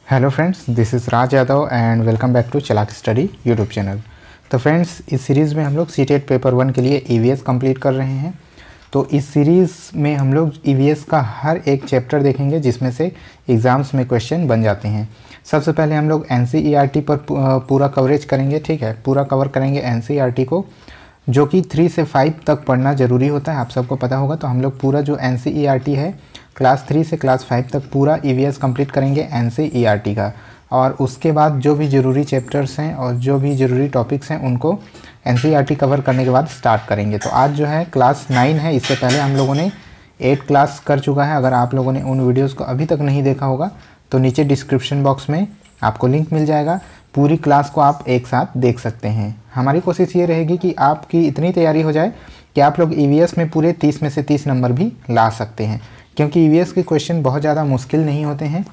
Hello friends, this is Raj Yadav and welcome back to Chalak study YouTube channel. तो friends, इस series में हम लोग सीटेट पेपर 1 के लिए ईवीएस कंप्लीट कर रहे हैं। तो इस सीरीज़ में हम लोग ईवीएस का हर एक चैप्टर देखेंगे जिसमें से एग्ज़ाम्स में क्वेश्चन बन जाते हैं। सबसे पहले हम लोग एनसीईआरटी पर पूरा कवरेज करेंगे। ठीक है, पूरा कवर करेंगे एनसीईआरटी को, जो कि 3 से 5 तक पढ़ना ज़रूरी होता है, आप सबको पता होगा। तो हम लोग पूरा जो एनसीईआरटी है क्लास 3 से क्लास 5 तक पूरा ईवीएस कंप्लीट करेंगे एनसीईआरटी का, और उसके बाद जो भी ज़रूरी चैप्टर्स हैं और जो भी ज़रूरी टॉपिक्स हैं उनको एनसीईआरटी कवर करने के बाद स्टार्ट करेंगे। तो आज जो है क्लास 9 है, इससे पहले हम लोगों ने 8 क्लास कर चुका है। अगर आप लोगों ने उन वीडियोस को अभी तक नहीं देखा होगा तो नीचे डिस्क्रिप्शन बॉक्स में आपको लिंक मिल जाएगा, पूरी क्लास को आप एक साथ देख सकते हैं। हमारी कोशिश ये रहेगी कि आपकी इतनी तैयारी हो जाए कि आप लोग ईवीएस में पूरे 30 में से 30 नंबर भी ला सकते हैं, क्योंकि ईवीएस के क्वेश्चन बहुत ज़्यादा मुश्किल नहीं होते हैं।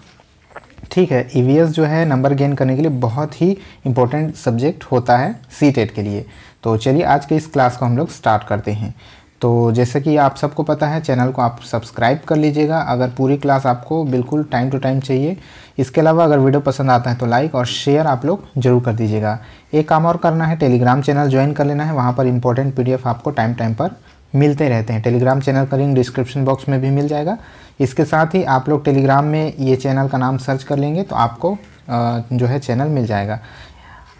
ठीक है, ईवीएस जो है नंबर गेन करने के लिए बहुत ही इंपॉर्टेंट सब्जेक्ट होता है सीटेट के लिए। तो चलिए आज के इस क्लास को हम लोग स्टार्ट करते हैं। तो जैसे कि आप सबको पता है, चैनल को आप सब्सक्राइब कर लीजिएगा अगर पूरी क्लास आपको बिल्कुल टाइम टू टाइम चाहिए। इसके अलावा अगर वीडियो पसंद आता है तो लाइक और शेयर आप लोग ज़रूर कर दीजिएगा। एक काम और करना है, टेलीग्राम चैनल ज्वाइन कर लेना है, वहाँ पर इंपॉर्टेंट पीडीएफ आपको टाइम टाइम पर मिलते रहते हैं। टेलीग्राम चैनल का लिंक डिस्क्रिप्शन बॉक्स में भी मिल जाएगा। इसके साथ ही आप लोग टेलीग्राम में ये चैनल का नाम सर्च कर लेंगे तो आपको जो है चैनल मिल जाएगा।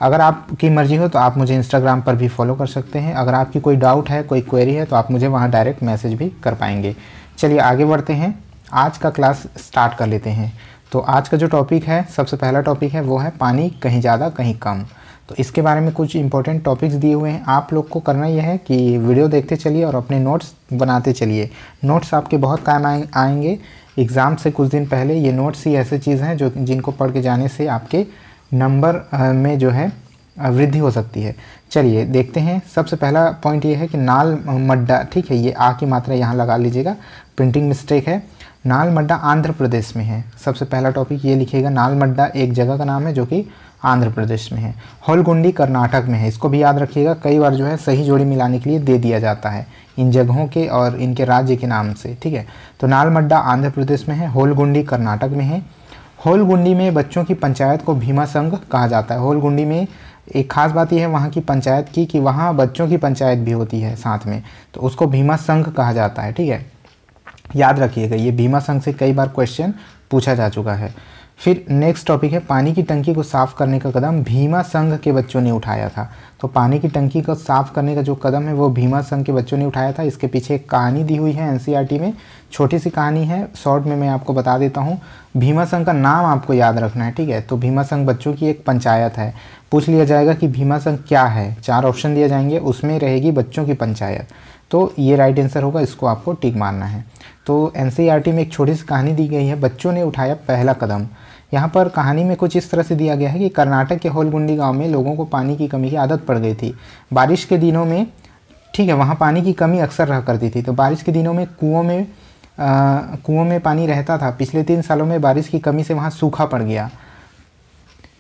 अगर आपकी मर्ज़ी हो तो आप मुझे इंस्टाग्राम पर भी फॉलो कर सकते हैं। अगर आपकी कोई डाउट है, कोई क्वेरी है तो आप मुझे वहाँ डायरेक्ट मैसेज भी कर पाएंगे। चलिए आगे बढ़ते हैं, आज का क्लास स्टार्ट कर लेते हैं। तो आज का जो टॉपिक है, सबसे पहला टॉपिक है वो है पानी कहीं ज़्यादा कहीं कम। तो इसके बारे में कुछ इंपॉर्टेंट टॉपिक्स दिए हुए हैं। आप लोग को करना यह है कि वीडियो देखते चलिए और अपने नोट्स बनाते चलिए। नोट्स आपके बहुत काम आएंगे एग्ज़ाम से कुछ दिन पहले। ये नोट्स ही ऐसे चीज़ हैं जो जिनको पढ़ के जाने से आपके नंबर में जो है वृद्धि हो सकती है। चलिए देखते हैं। सबसे पहला पॉइंट ये है कि नाल मड्डा, ठीक है, ये आ की मात्रा यहाँ लगा लीजिएगा, प्रिंटिंग मिस्टेक है। नाल मड्डा आंध्र प्रदेश में है। सबसे पहला टॉपिक ये लिखिएगा, नाल मड्डा एक जगह का नाम है जो कि आंध्र प्रदेश में है। होलगुंडी कर्नाटक में है, इसको भी याद रखिएगा। कई बार जो है सही जोड़ी मिलाने के लिए दे दिया जाता है इन जगहों के और इनके राज्य के नाम से। ठीक है, तो नाल मड्डा आंध्र प्रदेश में है, होलगुंडी कर्नाटक में है। होलगुंडी में बच्चों की पंचायत को भीमा संघ कहा जाता है। होलगुंडी में एक खास बात यह है वहाँ की पंचायत की कि वहाँ बच्चों की पंचायत भी होती है साथ में, तो उसको भीमा संघ कहा जाता है। ठीक है, याद रखिएगा, ये भीमा संघ से कई बार क्वेश्चन पूछा जा चुका है। फिर नेक्स्ट टॉपिक है, पानी की टंकी को साफ़ करने का कदम भीमा संघ के बच्चों ने उठाया था। तो पानी की टंकी को साफ़ करने का जो कदम है वो भीमा संघ के बच्चों ने उठाया था। इसके पीछे एक कहानी दी हुई है एनसीईआरटी में, छोटी सी कहानी है, शॉर्ट में मैं आपको बता देता हूँ। भीमा संघ का नाम आपको याद रखना है। ठीक है, तो भीमा संघ बच्चों की एक पंचायत है। पूछ लिया जाएगा कि भीमा संघ क्या है, 4 ऑप्शन दिए जाएंगे, उसमें रहेगी बच्चों की पंचायत। तो ये राइट आंसर होगा, इसको आपको टिक मारना है। तो एनसीईआरटी में एक छोटी सी कहानी दी गई है, बच्चों ने उठाया पहला कदम। यहाँ पर कहानी में कुछ इस तरह से दिया गया है कि कर्नाटक के होलगुंडी गांव में लोगों को पानी की कमी की आदत पड़ गई थी बारिश के दिनों में। ठीक है, वहाँ पानी की कमी अक्सर रहा करती थी, तो बारिश के दिनों में कुओं में पानी रहता था। पिछले 3 सालों में बारिश की कमी से वहाँ सूखा पड़ गया।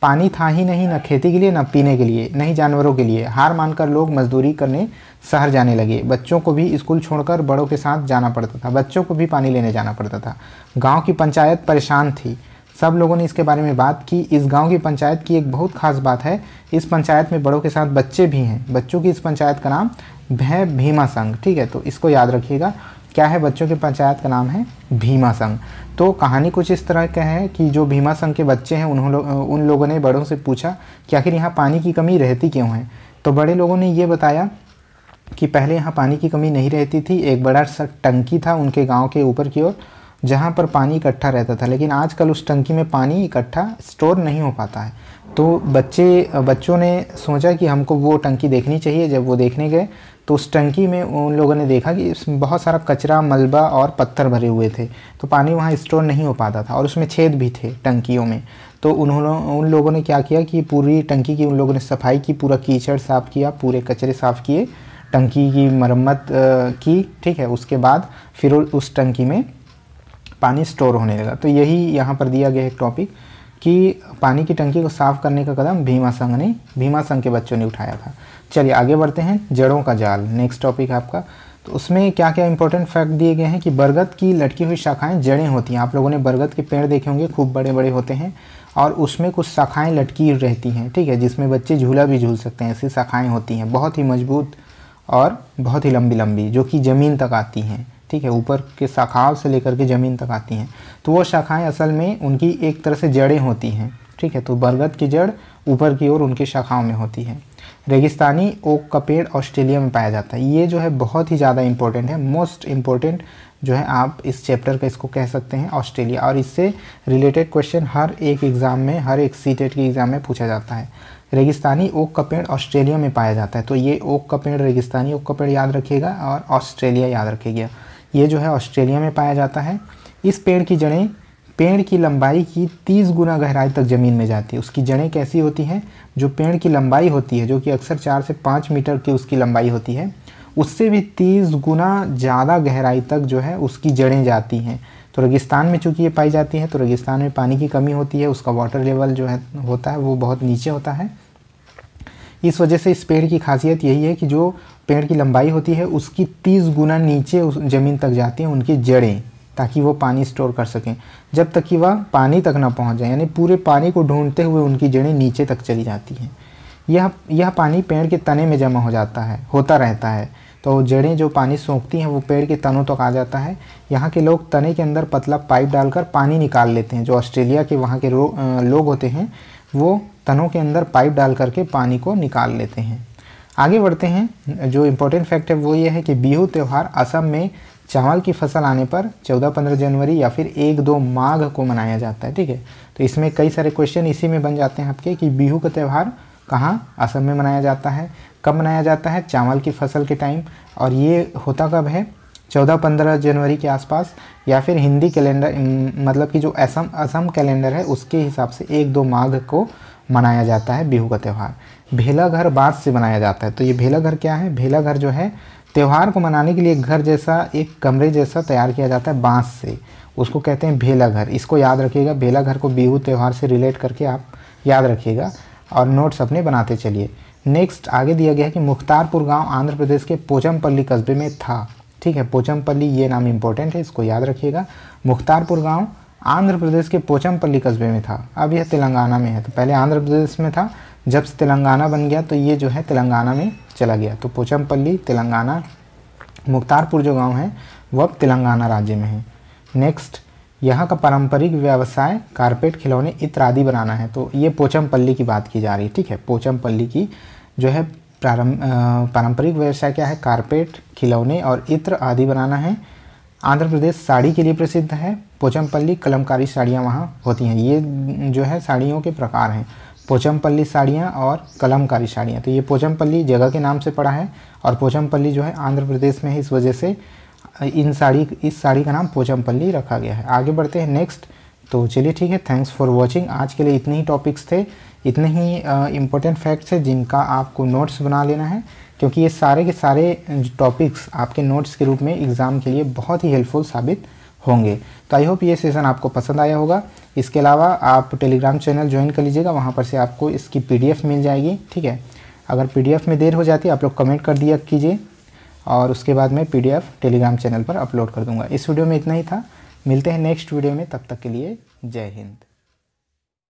पानी था ही नहीं, न खेती के लिए, न पीने के लिए, न ही जानवरों के लिए। हार मानकर लोग मजदूरी करने शहर जाने लगे। बच्चों को भी स्कूल छोड़कर बड़ों के साथ जाना पड़ता था, बच्चों को भी पानी लेने जाना पड़ता था। गांव की पंचायत परेशान थी। सब लोगों ने इसके बारे में बात की। इस गांव की पंचायत की एक बहुत खास बात है, इस पंचायत में बड़ों के साथ बच्चे भी हैं। बच्चों की इस पंचायत का नाम है भीमा संघ। ठीक है, तो इसको याद रखिएगा, क्या है, बच्चों की पंचायत का नाम है भीमा संघ। तो कहानी कुछ इस तरह का है कि जो भीमा संघ के बच्चे हैं उन लोगों ने बड़ों से पूछा कि आखिर यहाँ पानी की कमी रहती क्यों है। तो बड़े लोगों ने ये बताया कि पहले यहाँ पानी की कमी नहीं रहती थी। एक बड़ा सा टंकी था उनके गाँव के ऊपर की ओर, जहाँ पर पानी इकट्ठा रहता था, लेकिन आजकल उस टंकी में पानी इकट्ठा स्टोर नहीं हो पाता है। तो बच्चों ने सोचा कि हमको वो टंकी देखनी चाहिए। जब वो देखने गए तो उस टंकी में उन लोगों ने देखा कि इसमें बहुत सारा कचरा, मलबा और पत्थर भरे हुए थे, तो पानी वहाँ स्टोर नहीं हो पाता था और उसमें छेद भी थे टंकियों में। तो उन लोगों ने क्या किया कि पूरी टंकी की उन लोगों ने सफाई की, पूरा कीचड़ साफ़ किया, पूरे कचरे साफ़ किए, टंकी की मरम्मत की। ठीक है, उसके बाद फिर उस टंकी में पानी स्टोर होने लगा। तो यही यहाँ पर दिया गया एक टॉपिक कि पानी की टंकी को साफ़ करने का कदम भीमा संघ के बच्चों ने उठाया था। चलिए आगे बढ़ते हैं, जड़ों का जाल। नेक्स्ट टॉपिक है आपका। तो उसमें क्या क्या इंपॉर्टेंट फैक्ट दिए गए हैं कि बरगद की लटकी हुई शाखाएं जड़ें होती हैं। आप लोगों ने बरगद के पेड़ देखे होंगे, खूब बड़े बड़े होते हैं और उसमें कुछ शाखाएं लटकी रहती हैं, ठीक है, जिसमें बच्चे झूला भी झूल सकते हैं। ऐसी शाखाएं होती हैं बहुत ही मजबूत और बहुत ही लंबी लंबी, जो कि ज़मीन तक आती हैं, ठीक है, ऊपर के शाखाओं से लेकर के ज़मीन तक आती हैं। तो वो शाखाएं असल में उनकी एक तरह से जड़ें होती हैं, ठीक है। तो बरगद की जड़ ऊपर की ओर उनकी शाखाओं में होती है। रेगिस्तानी ओक का पेड़ ऑस्ट्रेलिया में पाया जाता है। ये जो है बहुत ही ज़्यादा इंपॉर्टेंट है, मोस्ट इम्पोर्टेंट जो है आप इस चैप्टर का इसको कह सकते हैं, ऑस्ट्रेलिया। और इससे रिलेटेड क्वेश्चन हर एक एग्ज़ाम में, हर एक सीटेट के एग्ज़ाम में पूछा जाता है। रेगिस्तानी ओक का पेड़ ऑस्ट्रेलिया में पाया जाता है। तो ये ओक का पेड़, रेगिस्तानी ओक का पेड़ याद रखिएगा और ऑस्ट्रेलिया याद रखिएगा। ये जो है ऑस्ट्रेलिया में पाया जाता है। इस पेड़ की जड़ें पेड़ की लंबाई की 30 गुना गहराई तक ज़मीन में जाती है। उसकी जड़ें कैसी होती हैं? जो पेड़ की लंबाई होती है, जो कि अक्सर 4 से 5 मीटर की उसकी लंबाई होती है, उससे भी 30 गुना ज़्यादा गहराई तक जो है उसकी जड़ें जाती हैं। तो रेगिस्तान में चूँकि ये पाई जाती है, तो रेगिस्तान में पानी की कमी होती है, उसका वाटर लेवल जो है होता है वो बहुत नीचे होता है। इस वजह से इस पेड़ की खासियत यही है कि जो पेड़ की लंबाई होती है उसकी 30 गुना नीचे उस ज़मीन तक जाती हैं उनकी जड़ें, ताकि वो पानी स्टोर कर सकें जब तक कि वह पानी तक ना पहुंच जाए। यानी पूरे पानी को ढूंढते हुए उनकी जड़ें नीचे तक चली जाती हैं। यह पानी पेड़ के तने में जमा होता रहता है। तो जड़ें जो पानी सोखती हैं वो पेड़ के तनों तक आ जाता है। यहाँ के लोग तने के अंदर पतला पाइप डालकर पानी निकाल लेते हैं। जो ऑस्ट्रेलिया के वहाँ के लोग होते हैं वो तनों के अंदर पाइप डाल करके पानी को निकाल लेते हैं। आगे बढ़ते हैं। जो इम्पोर्टेंट फैक्ट है वो ये है कि बिहू त्यौहार असम में चावल की फसल आने पर 14-15 जनवरी या फिर 1-2 माघ को मनाया जाता है, ठीक है। तो इसमें कई सारे क्वेश्चन इसी में बन जाते हैं आपके कि बिहू का त्यौहार कहाँ, असम में मनाया जाता है, कब मनाया जाता है, चावल की फसल के टाइम, और ये होता कब है, 14-15 जनवरी के आसपास, या फिर हिंदी कैलेंडर मतलब कि जो असम कैलेंडर है उसके हिसाब से 1-2 माघ को मनाया जाता है बिहू का त्यौहार। भेला घर बांस से बनाया जाता है। तो ये भेला घर क्या है? भेला घर जो है त्यौहार को मनाने के लिए घर जैसा, एक कमरे जैसा तैयार किया जाता है बांस से, उसको कहते हैं भेला घर। इसको याद रखिएगा, भेला घर को बिहू त्यौहार से रिलेट करके आप याद रखिएगा और नोट्स अपने बनाते चलिए। नेक्स्ट आगे दिया गया है कि मुख्तारपुर गांव आंध्र प्रदेश के पोचमपल्ली कस्बे में था, ठीक है। पोचमपल्ली ये नाम इंपॉर्टेंट है, इसको याद रखिएगा। मुख्तारपुर गांव आंध्र प्रदेश के पोचमपल्ली कस्बे में था। अब यह तेलंगाना में है। तो पहले आंध्र प्रदेश में था, जब से तेलंगाना बन गया तो ये जो है तेलंगाना में चला गया। तो पोचमपल्ली तेलंगाना, मुख्तारपुर जो गांव है वो अब तेलंगाना राज्य में है। नेक्स्ट, यहाँ का पारंपरिक व्यवसाय कारपेट, खिलौने, इत्र आदि बनाना है। तो ये पोचमपल्ली की बात की जा रही है, ठीक है। पोचमपल्ली की जो है पारंपरिक व्यवसाय क्या है? कारपेट, खिलौने और इत्र आदि बनाना है। आंध्र प्रदेश साड़ी के लिए प्रसिद्ध है। पोचमपल्ली कलमकारी साड़ियाँ वहाँ होती हैं। ये जो है साड़ियों के प्रकार हैं, पोचमपल्ली साड़ियाँ और कलमकारी साड़ियाँ। तो ये पोचमपल्ली जगह के नाम से पड़ा है और पोचमपल्ली जो है आंध्र प्रदेश में है, इस वजह से इस साड़ी का नाम पोचमपल्ली रखा गया है। आगे बढ़ते हैं नेक्स्ट। तो चलिए ठीक है, थैंक्स फॉर वॉचिंग। आज के लिए इतने ही टॉपिक्स थे, इतने ही इम्पोर्टेंट फैक्ट्स हैं जिनका आपको नोट्स बना लेना है, क्योंकि ये सारे के सारे टॉपिक्स आपके नोट्स के रूप में एग्ज़ाम के लिए बहुत ही हेल्पफुल साबित होंगे। तो आई होप ये सेशन आपको पसंद आया होगा। इसके अलावा आप टेलीग्राम चैनल ज्वाइन कर लीजिएगा, वहाँ पर से आपको इसकी PDF मिल जाएगी, ठीक है। अगर PDF में देर हो जाती है आप लोग कमेंट कर दिया कीजिए और उसके बाद मैं PDF टेलीग्राम चैनल पर अपलोड कर दूँगा। इस वीडियो में इतना ही था, मिलते हैं नेक्स्ट वीडियो में, तब तक के लिए जय हिंद।